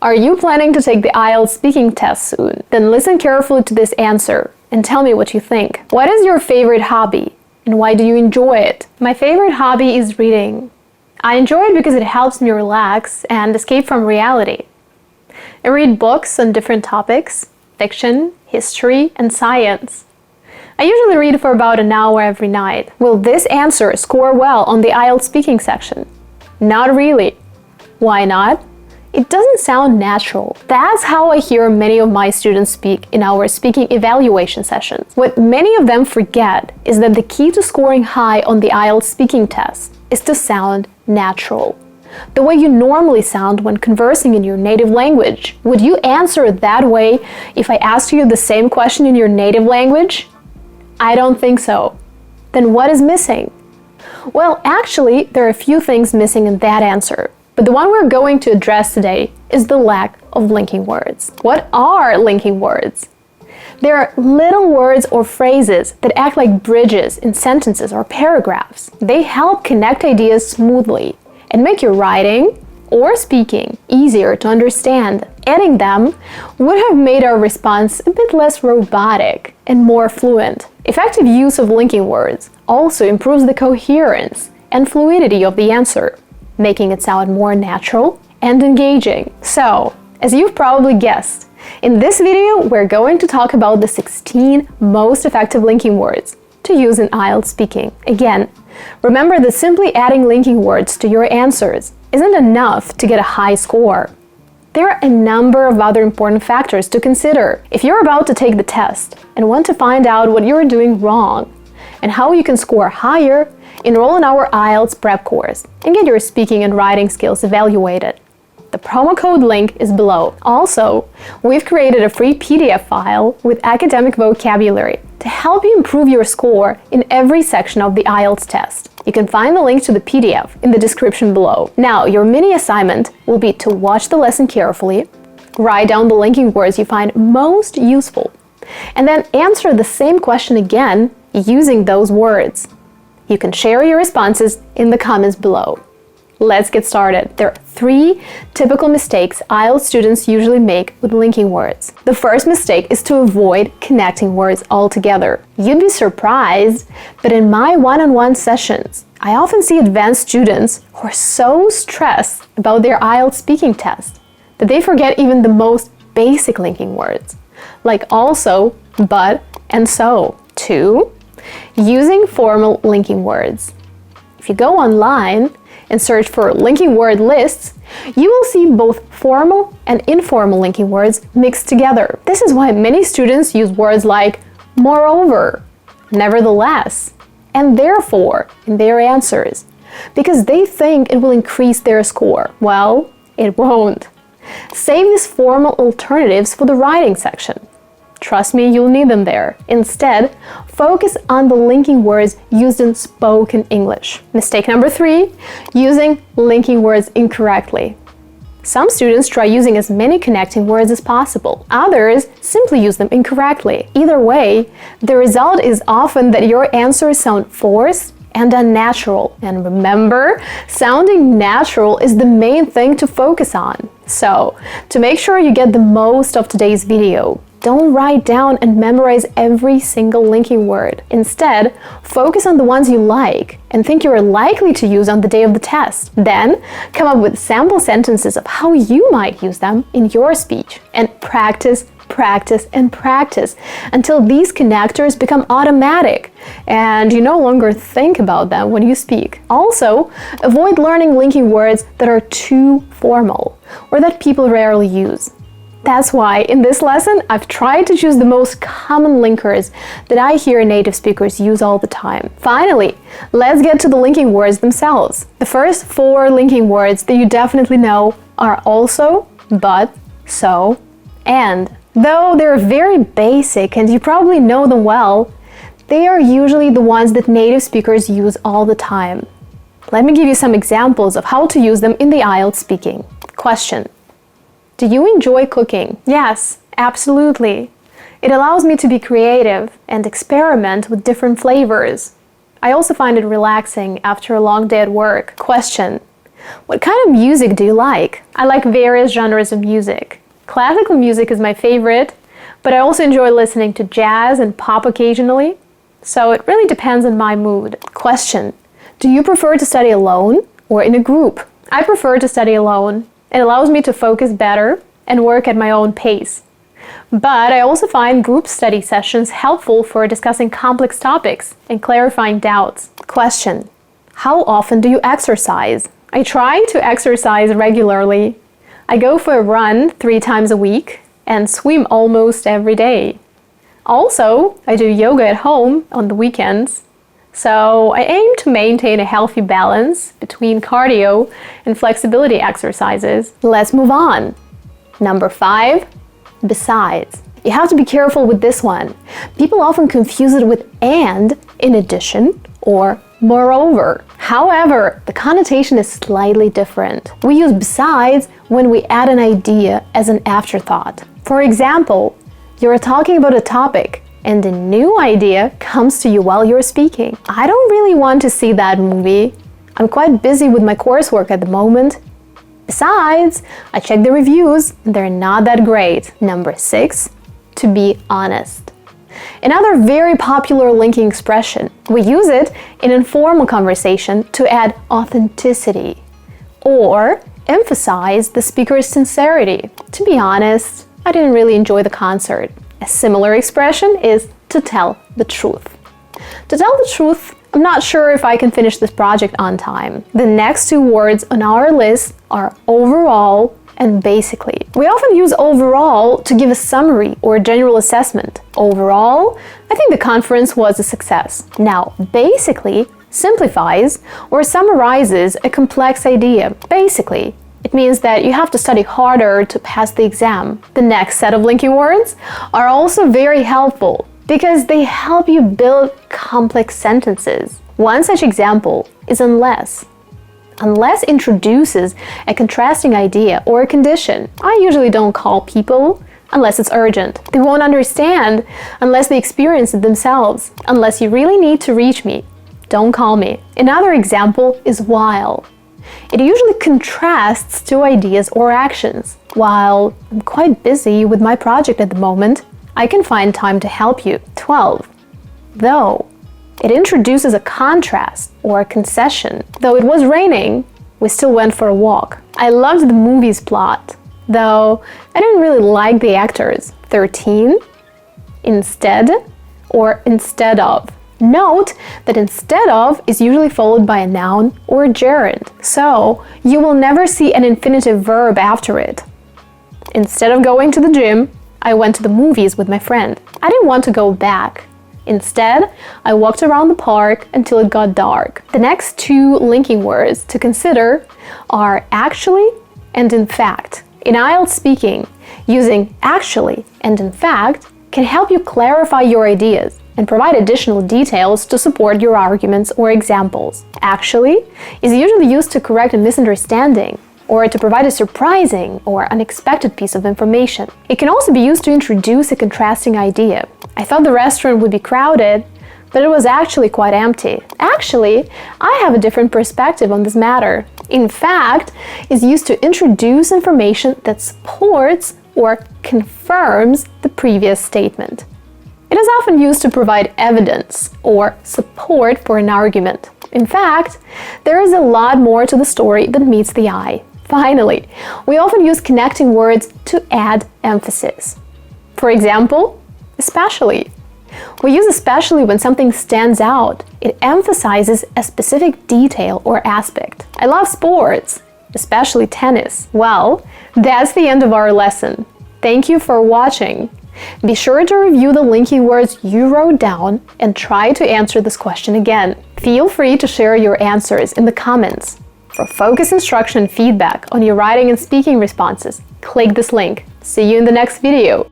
Are you planning to take the IELTS speaking test soon? Then listen carefully to this answer and tell me what you think. What is your favorite hobby and why do you enjoy it? My favorite hobby is reading. I enjoy it because it helps me relax and escape from reality. I read books on different topics, fiction, history, and science. I usually read for about an hour every night. Will this answer score well on the IELTS speaking section? Not really. Why not? It doesn't sound natural. That's how I hear many of my students speak in our speaking evaluation sessions. What many of them forget is that the key to scoring high on the IELTS speaking test is to sound natural. The way you normally sound when conversing in your native language. Would you answer that way if I asked you the same question in your native language? I don't think so. Then what is missing? Well, actually, there are a few things missing in that answer. But the one we're going to address today is the lack of linking words. What are linking words? They are little words or phrases that act like bridges in sentences or paragraphs. They help connect ideas smoothly and make your writing or speaking easier to understand. Adding them would have made our response a bit less robotic and more fluent. Effective use of linking words also improves the coherence and fluidity of the answer, making it sound more natural and engaging. So, as you've probably guessed, in this video we're going to talk about the 16 most effective linking words to use in IELTS speaking. Again, remember that simply adding linking words to your answers isn't enough to get a high score. There are a number of other important factors to consider. If you're about to take the test and want to find out what you're doing wrong and how you can score higher, enroll in our IELTS prep course and get your speaking and writing skills evaluated. The promo code link is below. Also, we've created a free PDF file with academic vocabulary to help you improve your score in every section of the IELTS test. You can find the link to the PDF in the description below. Now, your mini assignment will be to watch the lesson carefully, write down the linking words you find most useful, and then answer the same question again using those words. You can share your responses in the comments below. Let's get started. There are 3 typical mistakes IELTS students usually make with linking words. The first mistake is to avoid connecting words altogether. You'd be surprised, but in my one-on-one sessions, I often see advanced students who are so stressed about their IELTS speaking test that they forget even the most basic linking words, like also, but, and so. 2. Using formal linking words. If you go online and search for linking word lists, you will see both formal and informal linking words mixed together. This is why many students use words like moreover, nevertheless, and therefore in their answers, because they think it will increase their score. Well, it won't. Save these formal alternatives for the writing section. Trust me, you'll need them there. Instead, focus on the linking words used in spoken English. Mistake number 3, using linking words incorrectly. Some students try using as many connecting words as possible. Others simply use them incorrectly. Either way, the result is often that your answers sound forced and unnatural. And remember, sounding natural is the main thing to focus on. So, to make sure you get the most of today's video, don't write down and memorize every single linking word. Instead, focus on the ones you like and think you're likely to use on the day of the test. Then, come up with sample sentences of how you might use them in your speech. And practice, practice, and practice until these connectors become automatic and you no longer think about them when you speak. Also, avoid learning linking words that are too formal or that people rarely use. That's why in this lesson, I've tried to choose the most common linkers that I hear native speakers use all the time. Finally, let's get to the linking words themselves. The first 4 linking words that you definitely know are also, but, so, and. Though they're very basic and you probably know them well, they are usually the ones that native speakers use all the time. Let me give you some examples of how to use them in the IELTS speaking. Question: do you enjoy cooking? Yes, absolutely. It allows me to be creative and experiment with different flavors. I also find it relaxing after a long day at work. Question: What kind of music do you like? I like various genres of music. Classical music is my favorite, but I also enjoy listening to jazz and pop occasionally. So it really depends on my mood. Question: do you prefer to study alone or in a group? I prefer to study alone. It allows me to focus better and work at my own pace. But I also find group study sessions helpful for discussing complex topics and clarifying doubts. Question: how often do you exercise? I try to exercise regularly. I go for a run 3 times a week and swim almost every day. Also, I do yoga at home on the weekends. So I aim to maintain a healthy balance between cardio and flexibility exercises. Let's move on. Number 5, besides. You have to be careful with this one. People often confuse it with and, in addition, or moreover. However, the connotation is slightly different. We use besides when we add an idea as an afterthought. For example, you're talking about a topic and a new idea comes to you while you're speaking. I don't really want to see that movie. I'm quite busy with my coursework at the moment. Besides, I checked the reviews and they're not that great. Number 6, to be honest. Another very popular linking expression. We use it in informal conversation to add authenticity or emphasize the speaker's sincerity. To be honest, I didn't really enjoy the concert. A similar expression is to tell the truth. To tell the truth, I'm not sure if I can finish this project on time. The next 2 words on our list are overall and basically. We often use overall to give a summary or a general assessment. Overall, I think the conference was a success. Now, basically simplifies or summarizes a complex idea. Basically, it means that you have to study harder to pass the exam. The next set of linking words are also very helpful because they help you build complex sentences. One such example is unless. Unless introduces a contrasting idea or a condition. I usually don't call people unless it's urgent. They won't understand unless they experience it themselves. Unless you really need to reach me, don't call me. Another example is while. It usually contrasts 2 ideas or actions. While I'm quite busy with my project at the moment, I can find time to help you. 12. Though. It introduces a contrast or a concession. Though it was raining, we still went for a walk. I loved the movie's plot, though I didn't really like the actors. 13. Instead or instead of. Note that instead of is usually followed by a noun or a gerund, so you will never see an infinitive verb after it. Instead of going to the gym, I went to the movies with my friend. I didn't want to go back. Instead, I walked around the park until it got dark. The next 2 linking words to consider are actually and in fact. In IELTS speaking, using actually and in fact can help you clarify your ideas and provide additional details to support your arguments or examples. Actually is usually used to correct a misunderstanding or to provide a surprising or unexpected piece of information. It can also be used to introduce a contrasting idea. I thought the restaurant would be crowded, but it was actually quite empty. Actually, I have a different perspective on this matter. In fact, is used to introduce information that supports or confirms the previous statement. It is often used to provide evidence or support for an argument. In fact, there is a lot more to the story than meets the eye. Finally, we often use connecting words to add emphasis. For example, especially. We use especially when something stands out. It emphasizes a specific detail or aspect. I love sports, especially tennis. Well, that's the end of our lesson. Thank you for watching. Be sure to review the linking words you wrote down and try to answer this question again. Feel free to share your answers in the comments. For focus instruction and feedback on your writing and speaking responses, click this link. See you in the next video.